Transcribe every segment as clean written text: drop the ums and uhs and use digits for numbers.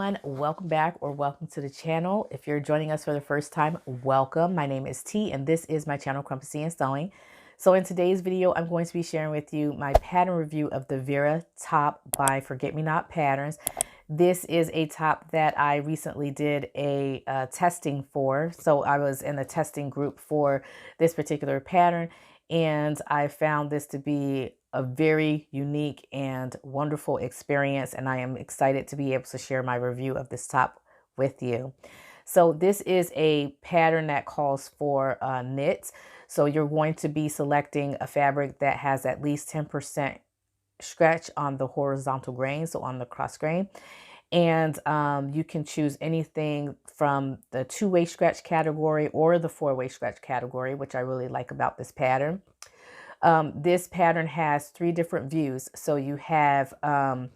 everyone, welcome back or welcome to the channel. If you're joining us for the first time, welcome. My name is T and this is my channel Crumpsy and Sewing. So in today's video, I'm going to be sharing with you my pattern review of the Vera top by Forget Me Not Patterns. This is a top that I recently did a testing for. So I was in a testing group for this particular pattern, and I found this to be a very unique and wonderful experience, and I am excited to be able to share my review of this top with you. So this is a pattern that calls for knits. So you're going to be selecting a fabric that has at least 10% stretch on the horizontal grain, so on the cross grain. And you can choose anything from the two-way stretch category or the four-way stretch category, which I really like about this pattern. This pattern has three different views. So you have a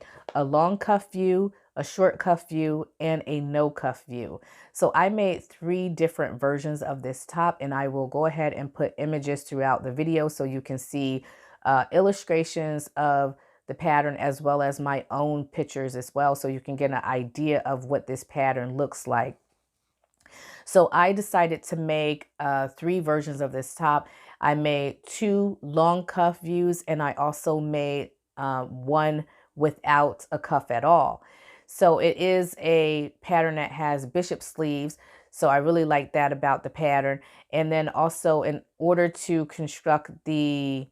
long cuff view, a short cuff view, and a no cuff view. So I made three different versions of this top, and I will go ahead and put images throughout the video so you can see illustrations of the pattern as well as my own pictures as well, so you can get an idea of what this pattern looks like. So I decided to make three versions of this top. I made two long cuff views, and I also made one without a cuff at all. So it is a pattern that has bishop sleeves. So I really like that about the pattern. And then also, in order to construct the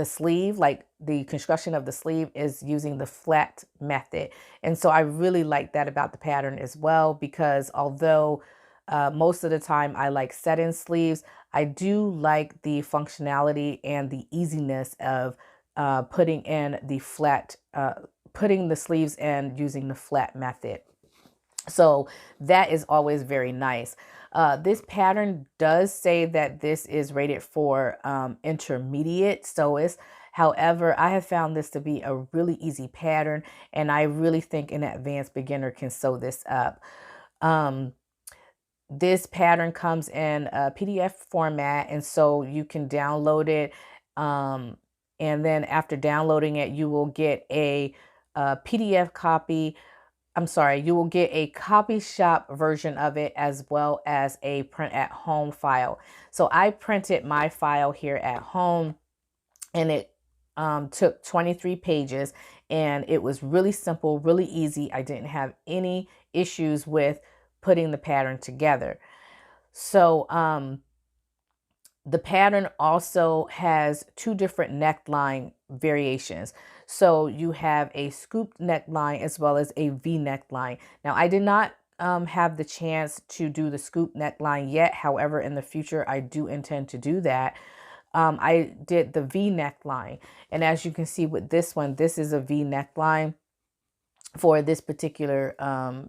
sleeve, like the construction of the sleeve is using the flat method. And so I really like that about the pattern as well, because although most of the time I like set-in sleeves, I do like the functionality and the easiness of putting in the flat, putting the sleeves in using the flat method. So that is always very nice. This pattern does say that this is rated for intermediate sewists. However, I have found this to be a really easy pattern, and I really think an advanced beginner can sew this up. This pattern comes in a PDF format, and so you can download it. And then after downloading it, you will get a PDF copy. I'm sorry, you will get a copy shop version of it as well as a print at home file. So I printed my file here at home, and it took 23 pages, and it was really simple, really easy. I didn't have any issues with putting the pattern together. So the pattern also has two different neckline variations. So you have a scooped neckline as well as a V neckline. Now I did not have the chance to do the scoop neckline yet. However, in the future, I do intend to do that. I did the V neckline, and as you can see with this one, this is a V neckline for this particular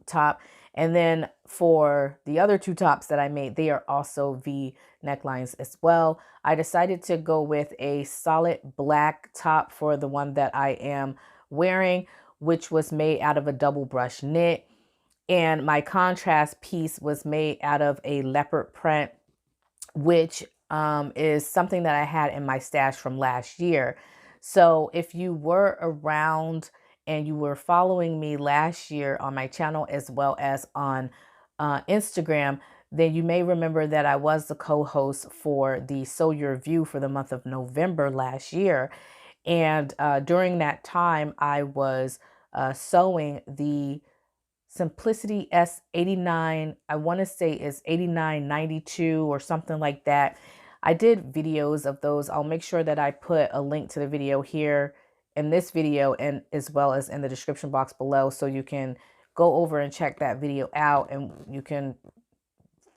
top. And then for the other two tops that I made, they are also V necklines as well. I decided to go with a solid black top for the one that I am wearing, which was made out of a double brush knit. And my contrast piece was made out of a leopard print, which is something that I had in my stash from last year. So if you were around and you were following me last year on my channel as well as on Instagram, then you may remember that I was the co-host for the Sew Your View for the month of November last year. And during that time, I was sewing the Simplicity S89, I want to say is 8992 or something like that. I did videos of those. I'll make sure that I put a link to the video here in this video, and as well as in the description box below, so you can go over and check that video out, and you can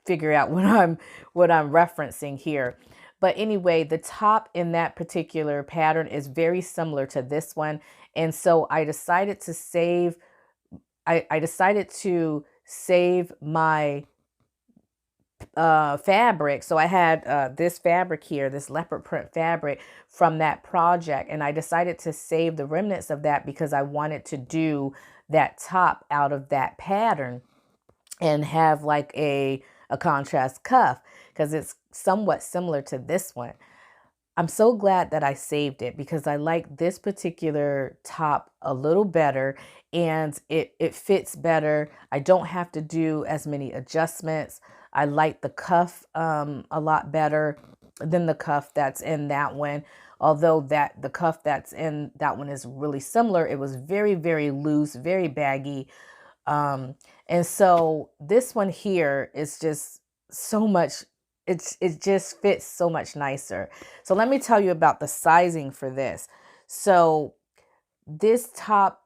figure out what I'm referencing here. But anyway, the top in that particular pattern is very similar to this one, and so I decided to save my fabric. So I had this fabric here, this leopard print fabric from that project, and I decided to save the remnants of that because I wanted to do that top out of that pattern and have like a contrast cuff, because it's somewhat similar to this one. I'm so glad that I saved it because I like this particular top a little better, and it fits better. I don't have to do as many adjustments. I like the cuff a lot better than the cuff that's in that one. Although that the cuff that's in that one is really similar, it was very, very loose, very baggy. And so this one here is just so much, it just fits so much nicer. So let me tell you about the sizing for this. So this top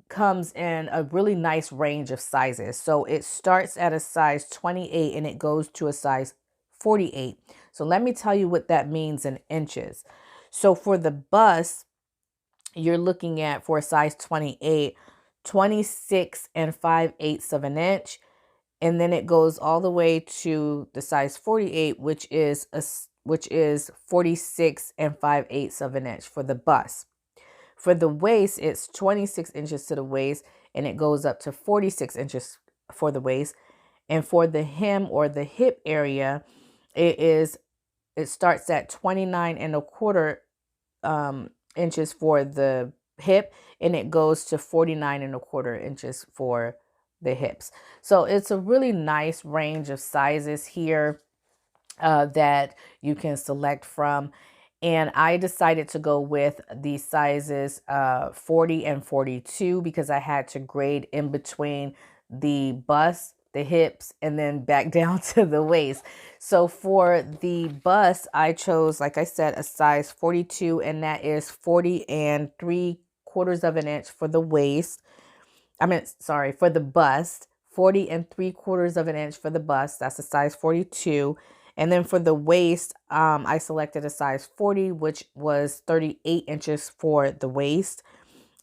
comes in a really nice range of sizes. So it starts at a size 28 and it goes to a size 48. So let me tell you what that means in inches. So for the bust, you're looking at, for a size 28, 26 and 5/8 of an inch. And then it goes all the way to the size 48, which is 46 and 5/8 of an inch for the bust. For the waist, it's 26 inches to the waist, and it goes up to 46 inches for the waist. And for the hem or the hip area, it starts at 29 and a quarter inches for the hip, and it goes to 49 and a quarter inches for the hips. So it's a really nice range of sizes here that you can select from. And I decided to go with the sizes 40 and 42 because I had to grade in between the bust, the hips, and then back down to the waist. So for the bust, I chose, like I said, a size 42, and that is 40 and 3/4 of an inch for the waist. Sorry, for the bust, 40 and 3/4 of an inch for the bust. That's a size 42. And then for the waist, I selected a size 40, which was 38 inches for the waist.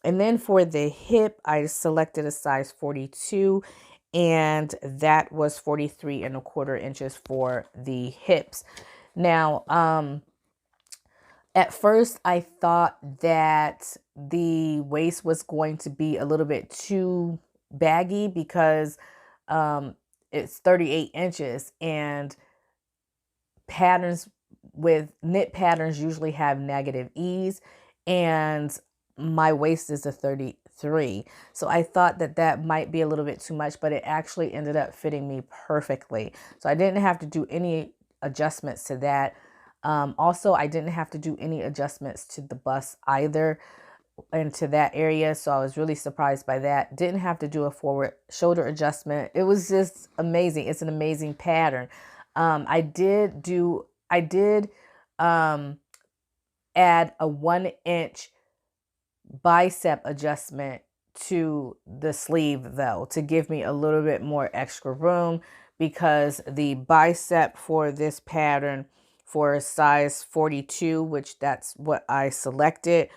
And then for the hip, I selected a size 42, and that was 43 and a quarter inches for the hips. Now, at first, I thought that the waist was going to be a little bit too baggy because it's 38 inches, and patterns with knit patterns usually have negative ease, and my waist is a 33. So I thought that that might be a little bit too much, but it actually ended up fitting me perfectly. So I didn't have to do any adjustments to that. Also, I didn't have to do any adjustments to the bust either, into that area. So I was really surprised by that. Didn't have to do a forward shoulder adjustment. It was just amazing. It's an amazing pattern. I did add a 1-inch bicep adjustment to the sleeve though, to give me a little bit more extra room, because the bicep for this pattern for size 42, which that's what I selected,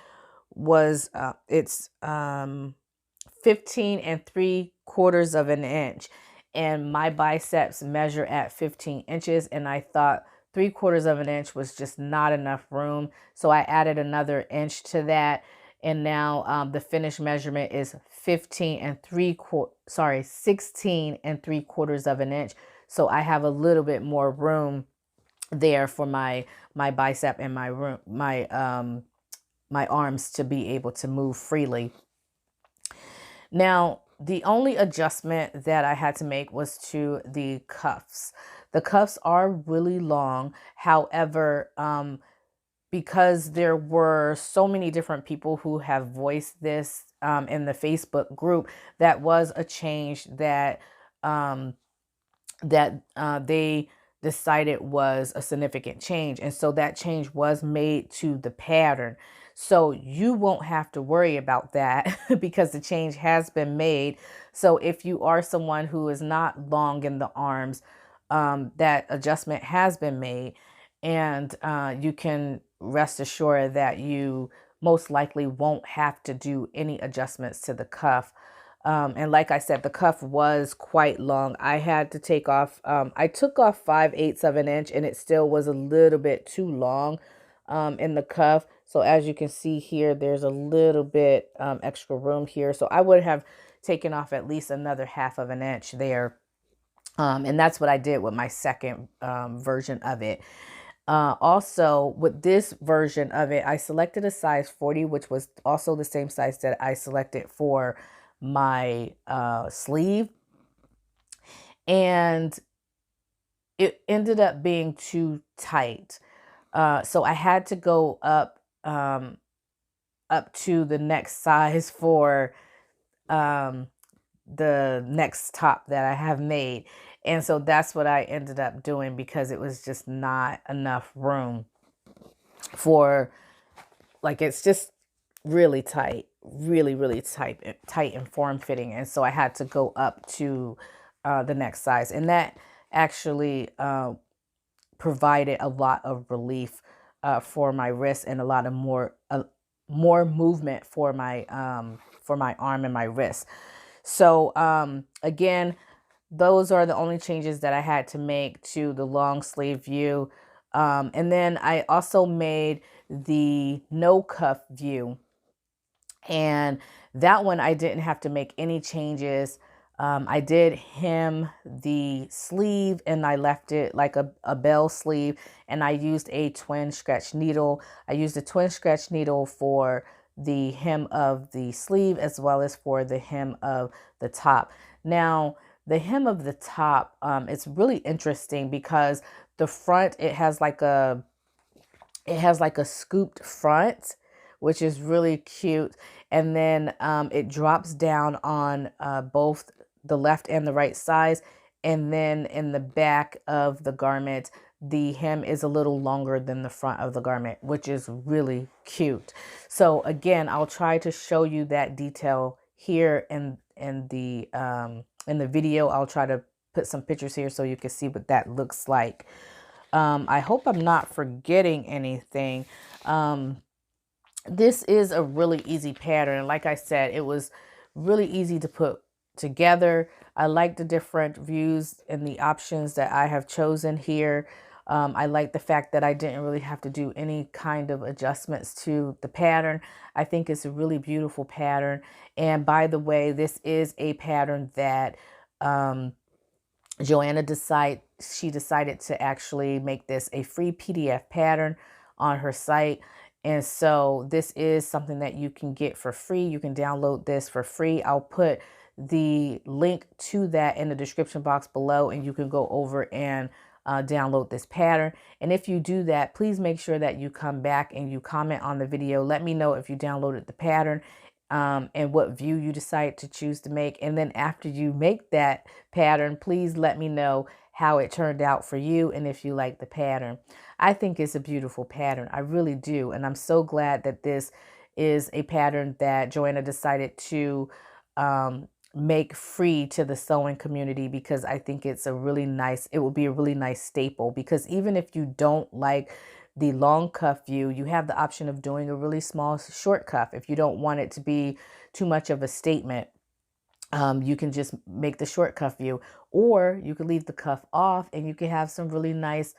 was it's 15 and 3/4 of an inch, and my biceps measure at 15 inches, and I thought 3/4 of an inch was just not enough room, so I added another inch to that, and now the finished measurement is 16 and 3/4 of an inch. So I have a little bit more room there for my bicep and my arms to be able to move freely. Now, the only adjustment that I had to make was to the cuffs. The cuffs are really long. However, because there were so many different people who have voiced this in the Facebook group, that was a change that they decided was a significant change. And so that change was made to the pattern. So you won't have to worry about that because the change has been made. So if you are someone who is not long in the arms, that adjustment has been made, and you can rest assured that you most likely won't have to do any adjustments to the cuff. And like I said, the cuff was quite long. I had to take off, I took off 5/8 of an inch, and it still was a little bit too long in the cuff. So as you can see here, there's a little bit extra room here. So I would have taken off at least another 1/2 of an inch there. And that's what I did with my second version of it. Also, with this version of it, I selected a size 40, which was also the same size that I selected for my sleeve. And it ended up being too tight. So I had to go up to the next size for um, the next top that I have made. And so that's what I ended up doing because it was just not enough room for, like, it's just really tight, really tight and form fitting. And so I had to go up to the next size. And that actually provided a lot of relief for my wrist and a lot of more movement for my arm and my wrist. So again, those are the only changes that I had to make to the long sleeve view. And then I also made the no cuff view, and that one I didn't have to make any changes. I did hem the sleeve and I left it like a bell sleeve, and I used a twin stretch needle. I used a twin stretch needle for the hem of the sleeve as well as for the hem of the top. Now, the hem of the top, it's really interesting because the front, it has like a scooped front, which is really cute. And then it drops down on both the left and the right sides. And then in the back of the garment, the hem is a little longer than the front of the garment, which is really cute. So again, I'll try to show you that detail here in the video. I'll try to put some pictures here so you can see what that looks like. I hope I'm not forgetting anything. This is a really easy pattern. Like I said, it was really easy to put together. I like the different views and the options that I have chosen here. I like the fact that I didn't really have to do any kind of adjustments to the pattern. I think it's a really beautiful pattern. And by the way, this is a pattern that Joanna decided to actually make this a free PDF pattern on her site. And so this is something that you can get for free. You can download this for free. I'll put the link to that in the description box below, and you can go over and download this pattern. And if you do that, please make sure that you come back and you comment on the video. Let me know if you downloaded the pattern and what view you decide to choose to make. And then after you make that pattern, please let me know how it turned out for you and if you like the pattern. I think it's a beautiful pattern. I really do. And I'm so glad that this is a pattern that Joanna decided to make free to the sewing community, because I think it's a really nice, it will be a really nice staple, because even if you don't like the long cuff view, you have the option of doing a really small short cuff. If you don't want it to be too much of a statement, you can just make the short cuff view, or you could leave the cuff off and you can have some really nice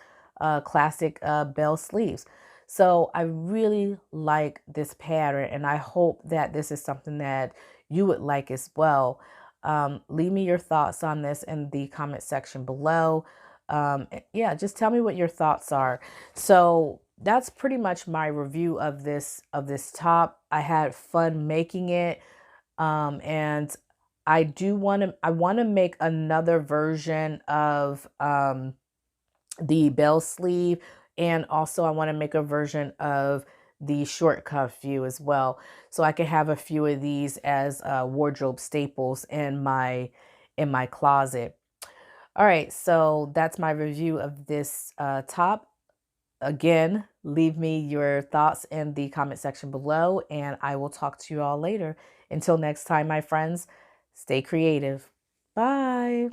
classic bell sleeves. So I really like this pattern, and I hope that this is something that you would like as well. Leave me your thoughts on this in the comment section below. Yeah, just tell me what your thoughts are. So that's pretty much my review of this top. I had fun making it, and I want to make another version of the bell sleeve, and also I want to make a version of the short cuff view as well, so I can have a few of these as wardrobe staples in my closet. All right, so that's my review of this top. Again, leave me your thoughts in the comment section below, and I will talk to you all later. Until next time, my friends, stay creative. Bye.